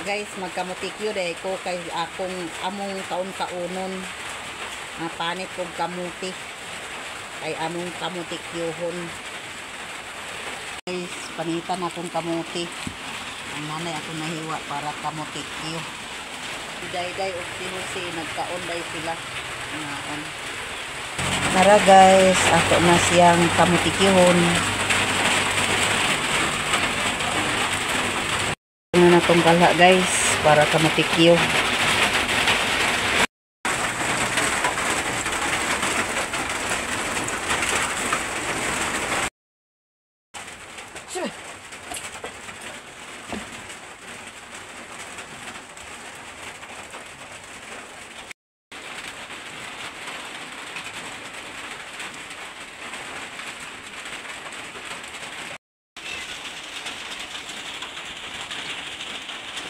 Guys, magkamutikyo day ko kay akong among kaon-kaonon. Panit kong kamuti. Kay among kamutikyohon. Guys, panitan akong kamuti. Ang nanay akong nahiwa para kamutikyo. Day-day o si nagkaon day sila. Ngaon. Tara guys, ako na siyang kamutikyohon. Na natong kalha guys para kamutikyo.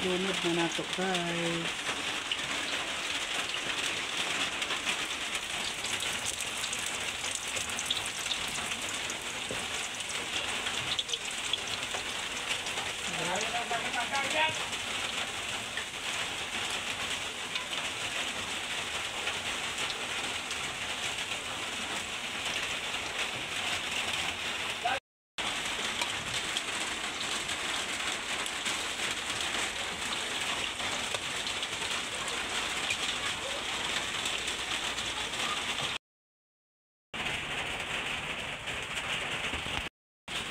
Lunod na nato guys.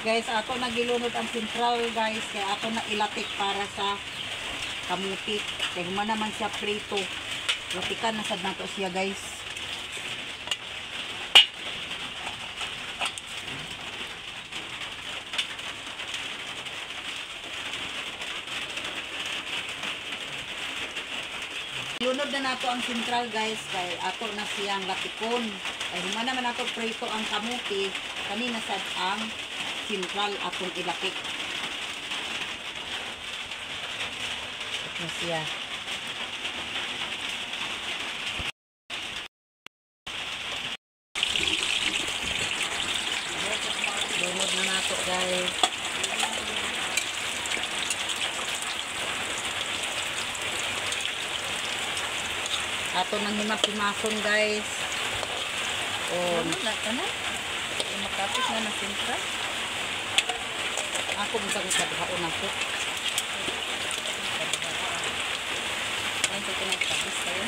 Guys, ako nagilunod ang sentral guys, kaya ako na ilatik para sa kamuti. Kaya human naman siya prito. Latikan na sad nato siya guys. Lunod na nato ang sentral guys, kaya ako na siyang latikon. Kaya human naman nato prito ang kamuti, kanina sad ang sentral atong ilapik. Ito siya. Lunod na nato guys. Ato nang himas-himason guys. Oh, makapit na na sentral. Ako bisa ko kadhaon ako. Ay, ito na tapos tayo.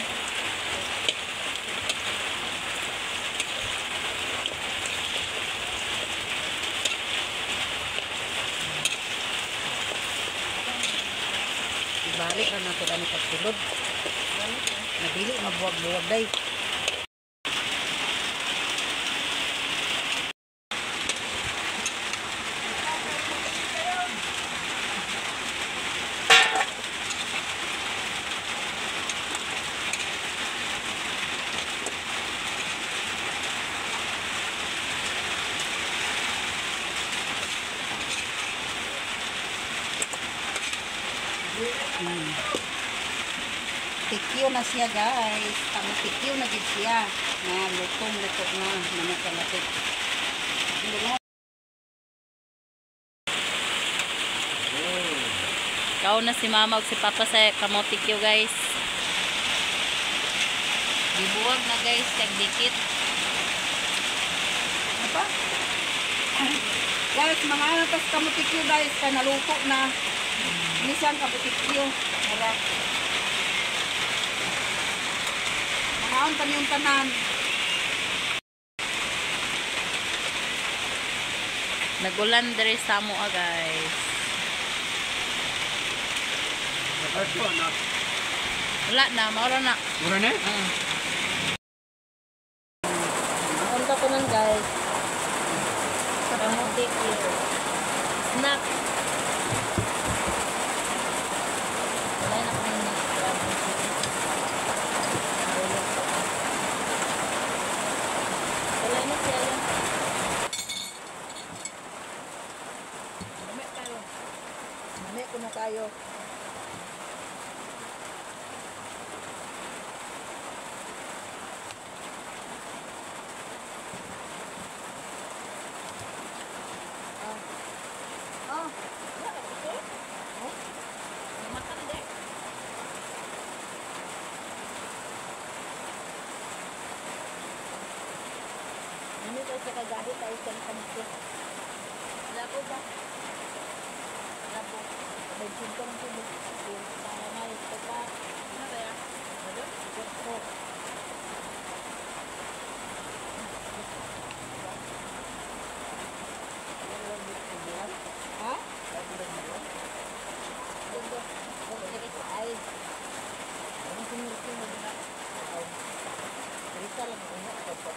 Ibalik na nato ani pagsulod. Nabili mabuwag-buwag day. Tikyo na siya guys. Tikyo na gid siya. Na lutong-luto na. Manakalatik. Kao na si mama ug si papa sa kamotikyo guys. Dibuwag na guys. Kag dikit. Apa? Guys, mga atas kamutikyo guys. Kaya naluto na. Ini siyang kamutikyo. Mara. Makaon pa niyong tanan. Nagulan diri sa mo guys. Wala na, maura na. Mura na? Maunta ko nan guys. Kamotikyo. Snack. Wala na kami na. Wala na siya yan. Mami ko na tayo. Oh. sa kagahi tayo sa kamuti. Labo ba? Labo. May sintong ko ba? Para may teka. Ano ba yan? Ano? Ito. Ha? Ay. Ang sinurso mo na. Rita lang ako.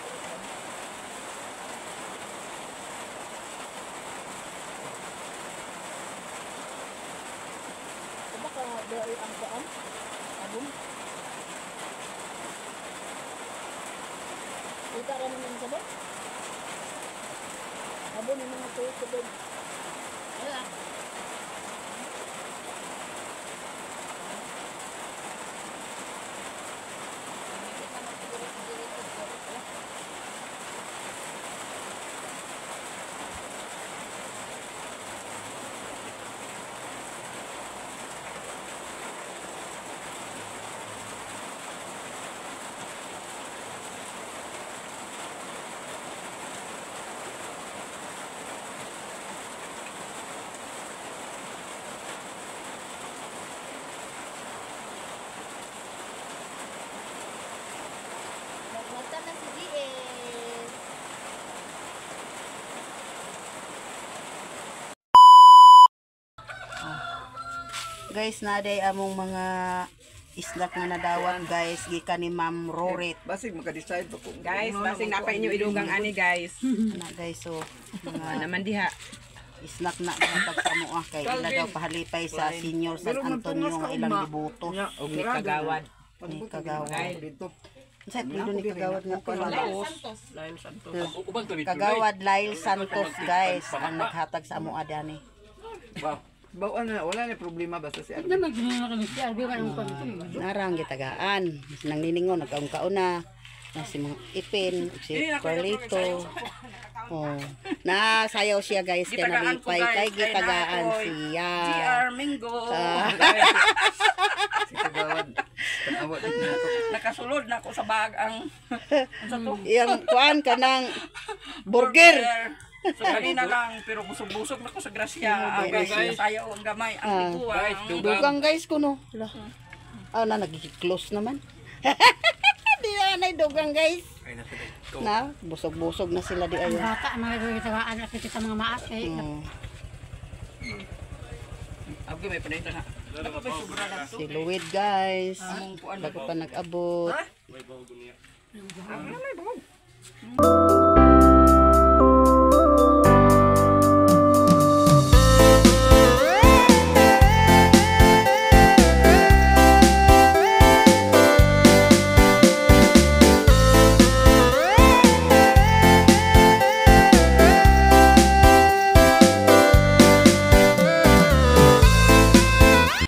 Diba ka doon ang kuan? Abong? Kita ka naman sa doon? Abong yung mga tuyo sa doon. Ano ah? Nagmata na si DS. Guys, naday among mga snack nga nadawat guys gikan ni Ma'am Rorit. Basig maka-decide pa kung Guys, basig na pa inyo idugang ani guys. Ana guys, so mga Naman diha. snack na matag sa mo kay ila daw pahalipay sa Senior San Antonio nga ilang libuto. Og ni kagawad. Ni kagawad. dito. Sa pwede ni kagawad nga pala. Lain santos. Kagawad Lyle Santos guys ang naghatag sa amo adani. Bawaan na wala na problema basta si Arby. Narang gitagaan. Mas nang niningon nagkaon na. Na si mga ipin, si Carlito. Oh. Na sayaw siya guys kay nalipay kay gitagaan siya. Mingo. Si Kagawad. Tanawa din nato. Nakasulod na ako sa bag ang Yang kuan kanang burger. So kanina lang pero busog-busog na ko sa grasya. Guys, sayaw ang gamay ang tiguan. Dugang guys kuno. Ah na nagki-close naman. Di na dugang guys. Na busog-busog na sila di ayo. Bata, mga gawin at ito sa mga maat. Abi may panayta na. Ano ba sobra na to? Si Luwid guys. Among kuan Bago pa nag-abot.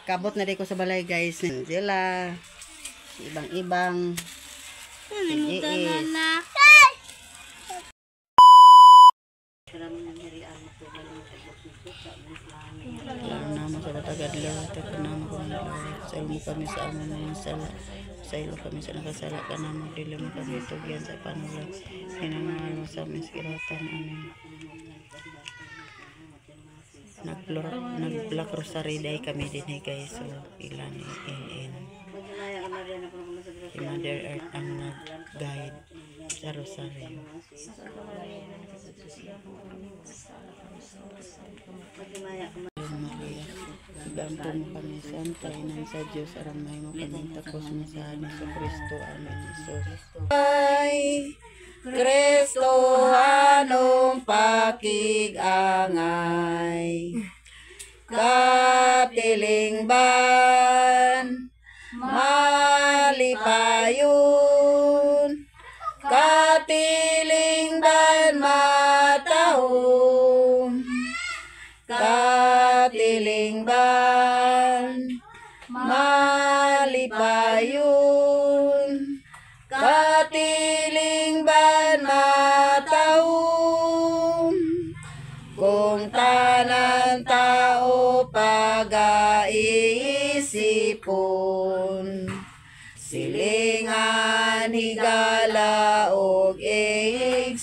Kabot na rin ko sa balay guys. Angela. Ibang-ibang. Iis. Lang naman sa batagadlaw. Tapos naman ko nalawit. Sa mo kami sa amon na yung sala. Sa ilo kami sa nakasala ka naman. Dili mo kami tugyan sa panulag. Hinangal mo sa amin sikiratan. Amin. Nag-black rosary day kami din guys. So ilan in si Mother Earth ang nag-guide sa rosary. Maria, gampo mo kami Santa Ina sa Diyos aramay mo kami takos mo sa Hesus Kristo. Amen. Jesus. Ay Kristo anong pakigangay katilingban malipayon katilingban matahom katilingban malipayon katilingban matahom kung tanan tao pag-iisipon silingan higala og igsuon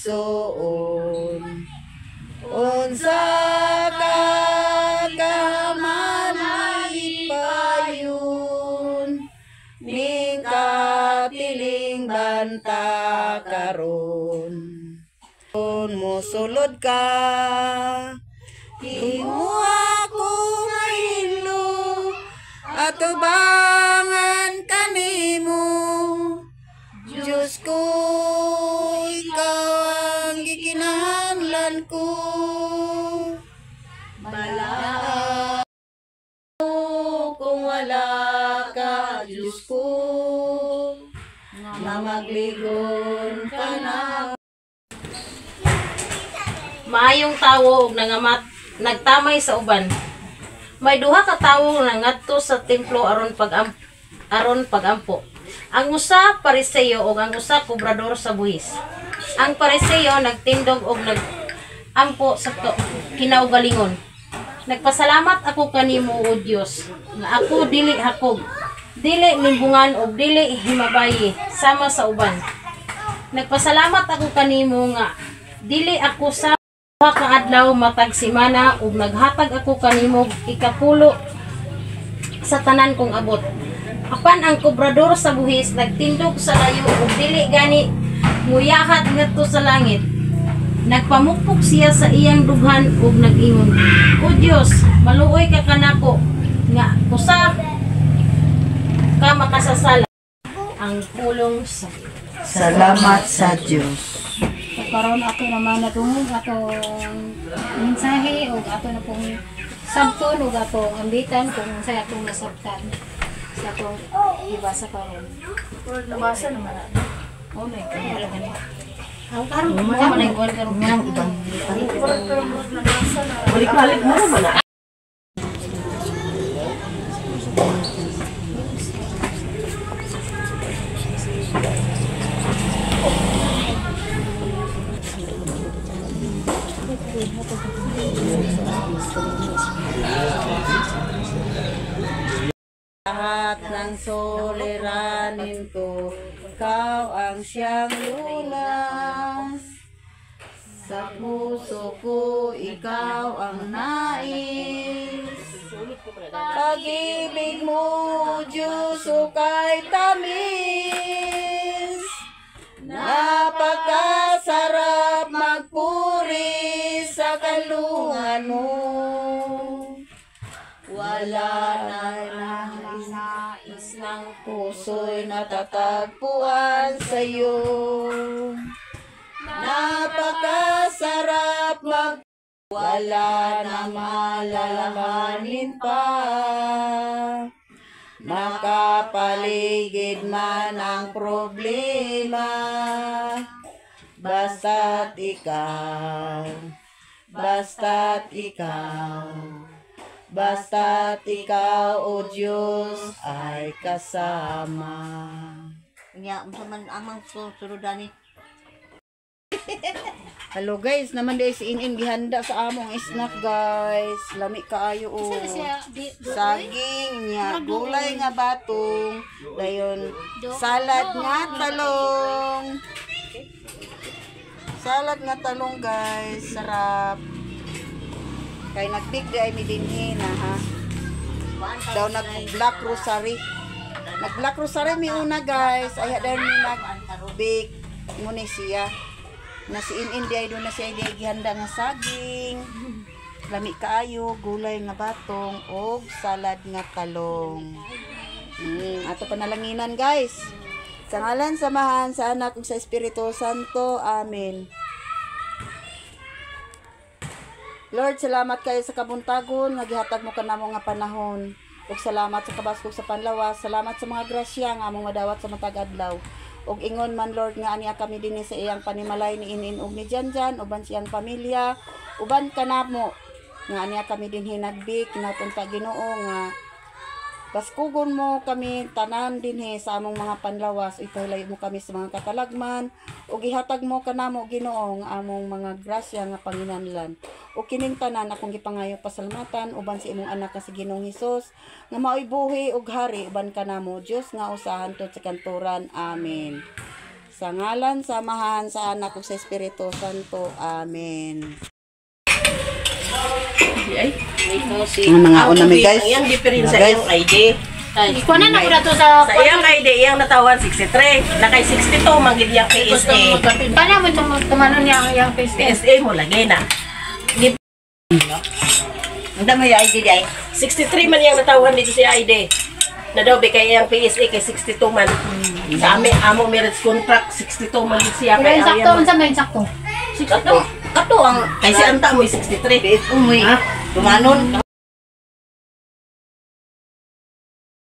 mosulod ka. Himuha ko nga hinlo, atubangan kanimo. Diyos ko, ikaw ang gikinahanglan ko. Balaan mo kung wala ka, Diyos ko, na magligon ka na. Maayong tawo ug nangamat nagtamay sa uban. May duha ka tawo nga ngadto sa templo aron pagampo. Ang usa Pariseo ug ang usa kobrador sa buhis. Ang Pariseo nagtindog og nagampo sa kinaugalingon. Nagpasalamat ako kanimo o Dios nga ako dili hakog, dili limbungan ug dili himabayi sama sa uban. Nagpasalamat ako kanimo nga dili ako sa kaadlaw matag semana ug naghatag ako kanimo ikapulo sa tanan kong abot. Apan ang kobrador sa buhis nagtindog sa layo ug dili gani muyahat ngadto sa langit. Nagpamukpok siya sa iyang dughan ug nag-ingon, "O Dios, maluoy ka kanako nga usa ka makasasala." Ang pulong sa Salamat sa Diyos. Karon ato naman natungog atong mensahe o ato na pong sabton o atong ambitan kung sa atong nasabtan sa atong ibasa karon. nabasa naman na. Oh my God. Ang karon mo man ay gol karon ng ibang Balik-balik mo naman na. Lahat ng soliranin ko, ikaw ang siyang lunas. Sa puso ko, ikaw ang nais. Pag-ibig mo, Diyos, ukay tamis. Napakasarap magpuri sa kalungan mo. Wala na nais ng puso'y natatagpuan sa'yo. Napakasarap wala na malalahanin pa. Nakapaligid man ang problema. Basta't ikaw, basta't ikaw. Basta't ikaw, O Diyos, ay kasama. Nga, man amang surudan ni. Hello guys, naman dahil si Inin gihanda sa among snack guys. Lami kaayo o. Saging niya, gulay nga batong. Dayon, salad nga talong. Salad nga talong guys, sarap. Kay nag-bake di ay midinhi na ha. Daw nag-black rosary. Nag-black rosary mi una guys. Ay daw mi nag-bake. Muna siya. Na si In di ay doon na siya di ay gihanda nga saging. Lami kaayo, gulay nga batong, og salad nga talong. Ato panalanginan guys. Sa ngalan samahan sa anak ug sa Espiritu Santo. Amen. Lord, salamat kayo sa kabuntagon, nga gihatag mo kanamo nga panahon. Ug salamat sa kabaskog sa panlawas, salamat sa mga grasya nga among madawat sa matag adlaw. Ug ingon man Lord nga aniya kami dinhi sa iyang panimalay ni Inin ug ni Janjan, uban siyang pamilya, uban kanamo nga aniya kami dinhi nagbik natunta Ginoo nga baskugon mo kami tanan dinhi sa among mga panlawas, ipahilayo mo kami sa mga katalagman, ug ihatag mo kanamo Ginoo nga among mga grasya nga panginahanglan. O kining tanan akong gipangayo pasalamatan uban sa imong anak nga si Ginoong Hesus nga maoy buhi ug hari uban kanamo Dios nga usahan tod sa kanturan. Amen. Sa ngalan samahan sa anak ug sa Espiritu Santo. Amen. Ay, ito si Ang mga una mi guys. Ang diferensya Guys. yung ID. Ikaw na na to sa... Sa iyang ID, iyang natawan 63. Nakay 62, manggid iyang PSA. Paano mo tumanon niya ang face? PSA mo lagi na. Ang dami yung ID di ay. 63 man iyang natawan dito sa ID. Na daw, kay iyang PSA kay 62 man. Sa amo marriage contract, 62 man din siya. Pero sakto, unsa may sakto? Kato ang, kasi anta mo 63. Umuwi. Tumanon.